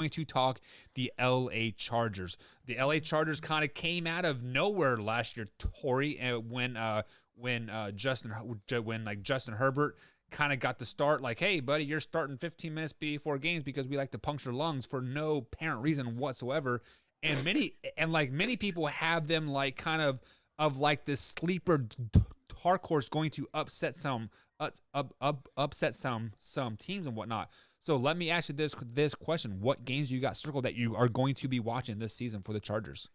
going to talk the LA Chargers. The LA Chargers kind of came out of nowhere last year, Tori, when Justin Herbert kind of got the start. Like, hey, buddy, you're starting 15 minutes before games because we like to puncture lungs for no apparent reason whatsoever. And many people have them like kind of like this sleeper dark horse going to upset some teams and whatnot. So let me ask you this question: what games you got circled that you are going to be watching this season for the Chargers?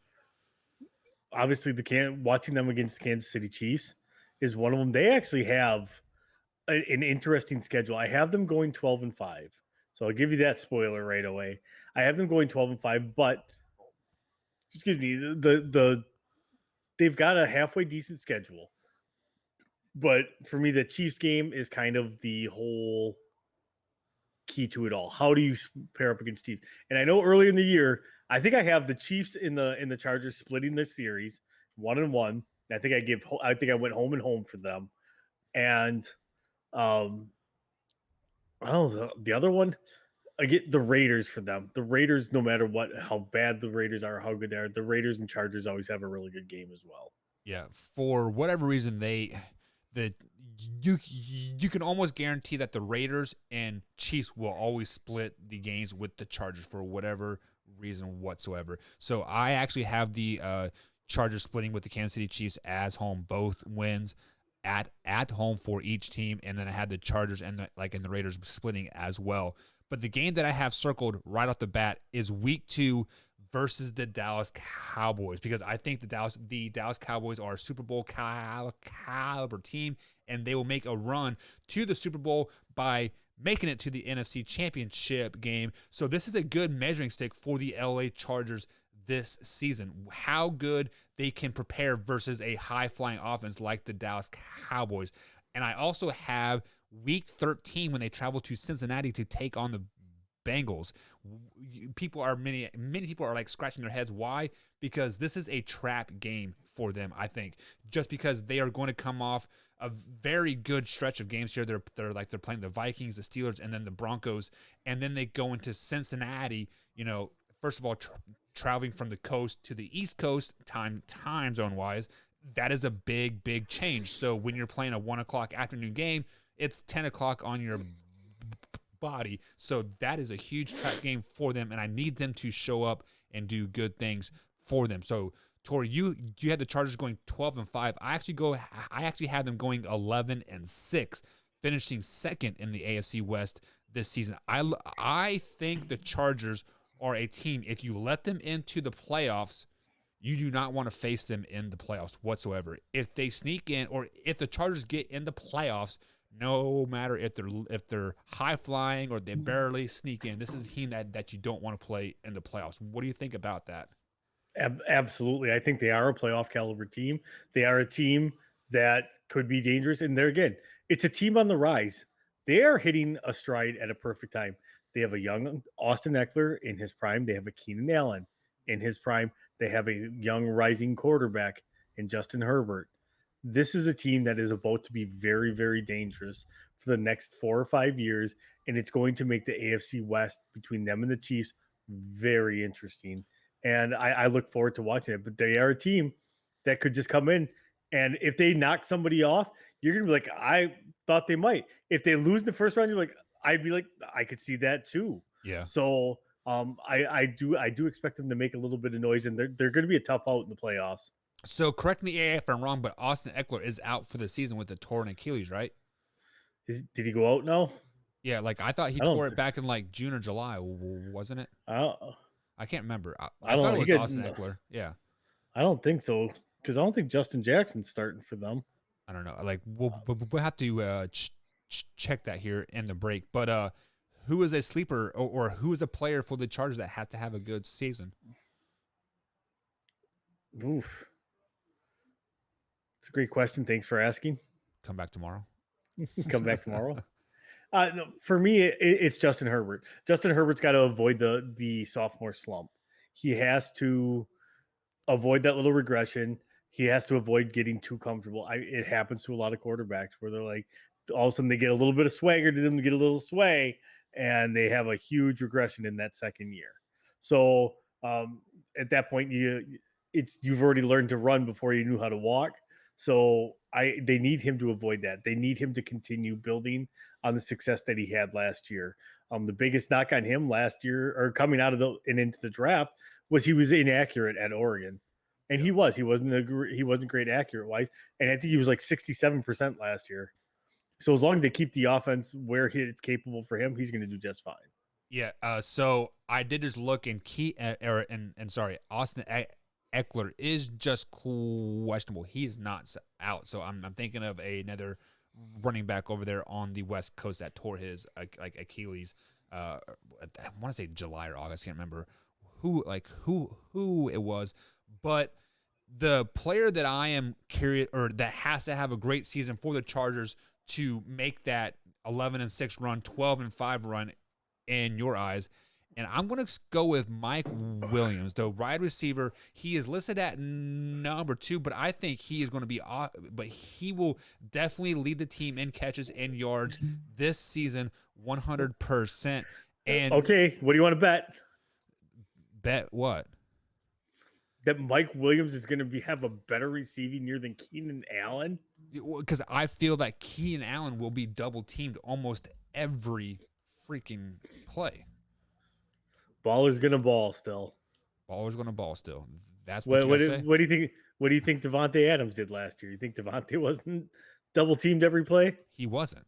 Obviously, watching them against the Kansas City Chiefs is one of them. They actually have an interesting schedule. I have them going 12-5. So I'll give you that spoiler right away. I have them going 12-5, but excuse me, they've got a halfway decent schedule. But for me, the Chiefs game is kind of the whole key to it all. How do you pair up against Chiefs? And I know earlier in the year, I think I have the Chiefs in the Chargers splitting this series 1-1. I think I went home and home for them. And I don't know, the other one, I get the Raiders for them. The Raiders, no matter how bad the Raiders are, how good they are, the Raiders and Chargers always have a really good game as well. Yeah, for whatever reason, you can almost guarantee that the Raiders and Chiefs will always split the games with the Chargers for whatever reason whatsoever. So I actually have the Chargers splitting with the Kansas City Chiefs as home, both wins at home for each team, and then I had the Chargers and the Raiders splitting as well. But the game that I have circled right off the bat is Week 2 versus the Dallas Cowboys, because I think the Dallas Cowboys are a Super Bowl caliber team, and they will make a run to the Super Bowl by making it to the NFC Championship game. So this is a good measuring stick for the LA Chargers this season, how good they can prepare versus a high-flying offense like the Dallas Cowboys. And I also have Week 13 when they travel to Cincinnati to take on the Bengals. Many people are like scratching their heads. Why? Because this is a trap game for them, I think. Just because they are going to come off a very good stretch of games here. They're playing the Vikings, the Steelers, and then the Broncos, and then they go into Cincinnati. First of all, traveling from the coast to the East Coast, time zone wise, that is a big change. So when you're playing a 1:00 afternoon game, it's 10:00 on your body. So that is a huge trap game for them, and I need them to show up and do good things for them. So Tori, you had the Chargers going 12-5. I actually have them going 11-6, finishing second in the AFC West this season. I think the Chargers are a team, if you let them into the playoffs, you do not want to face them in the playoffs whatsoever. If they sneak in, or if the Chargers get in the playoffs, no matter if they're high flying or they barely sneak in, this is a team that you don't want to play in the playoffs. What do you think about that? Absolutely. I think they are a playoff caliber team. They are a team that could be dangerous. And there again, it's a team on the rise. They are hitting a stride at a perfect time. They have a young Austin Eckler in his prime. They have a Keenan Allen in his prime. They have a young rising quarterback in Justin Herbert. This is a team that is about to be very, very dangerous for the next 4 or 5 years. And it's going to make the AFC West between them and the Chiefs very interesting. And I look forward to watching it. But they are a team that could just come in, and if they knock somebody off, you're gonna be like, I thought they might. If they lose the first round, I'd be like, I could see that too. Yeah. So I do expect them to make a little bit of noise, and they're going to be a tough out in the playoffs. So correct me if I'm wrong, but Austin Eckler is out for the season with a torn Achilles, right? Did he go out now? Yeah, like I thought he tore it back in like June or July, wasn't it? I can't remember. I thought it was Austin Eckler. Yeah. I don't think so, because I don't think Justin Jackson's starting for them. I don't know. Like we'll have to check that here in the break. But who is a sleeper or who is a player for the Chargers that has to have a good season? Oof. It's a great question. Thanks for asking. Come back tomorrow. Come back tomorrow. No, for me, it's Justin Herbert. Justin Herbert's got to avoid the sophomore slump. He has to avoid that little regression. He has to avoid getting too comfortable. It happens to a lot of quarterbacks where they're like, all of a sudden they get a little bit of swagger to them, get a little sway, and they have a huge regression in that second year. So at that point, you've already learned to run before you knew how to walk. So they need him to avoid that. They need him to continue building on the success that he had last year. The biggest knock on him last year, or coming out of and into the draft, was he was inaccurate at Oregon, and he wasn't great accurate wise, and I think he was like 67% last year. So as long as they keep the offense where it's capable for him, he's going to do just fine. Yeah. So I did just look, and Austin Eckler is just questionable. He is not out. So I'm thinking of another running back over there on the West Coast that tore his like Achilles. I want to say July or August. Can't remember who it was, but the player that I am curious, or that has to have a great season for the Chargers to make that 11-6 run, 12-5 run in your eyes. And I'm going to go with Mike Williams, the wide receiver. He is listed at number 2, but I think he is going to be but he will definitely lead the team in catches and yards this season 100%. And okay, what do you want to bet? Bet what? That Mike Williams is going to have a better receiving year than Keenan Allen? Because I feel that Keenan Allen will be double teamed almost every freaking play. Baller's going to ball still. Baller's going to ball still. That's what you say? What do you think? What do you think Devontae Adams did last year? You think Devontae wasn't double teamed every play? He wasn't.